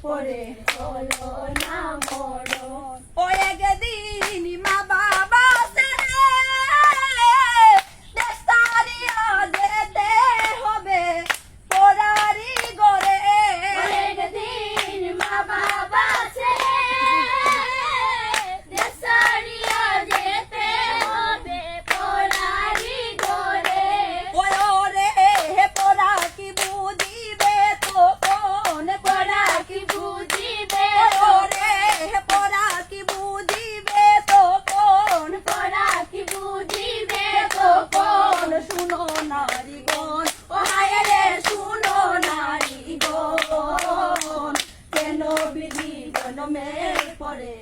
পরে হলো না মরণ। ও একদিন মা বাবা ছেড়ে দেশ ছাড়িয়া যেতে হবে পরারি ঘরে। একদিন মা বাবা ছেড়ে দেশ ছাড়িয়া যেতে হবে পরারি ঘরে। ওরে পরা কি বুঝিবে তখন, পরা কি বুঝিবে ওরে পরা কি বুঝিবে তখন, পরা কি বুঝিবে তখন। শুনো নারীগণ, ও হায় রে শুনো নারীগণ, কেন বিধি জন্মের পরে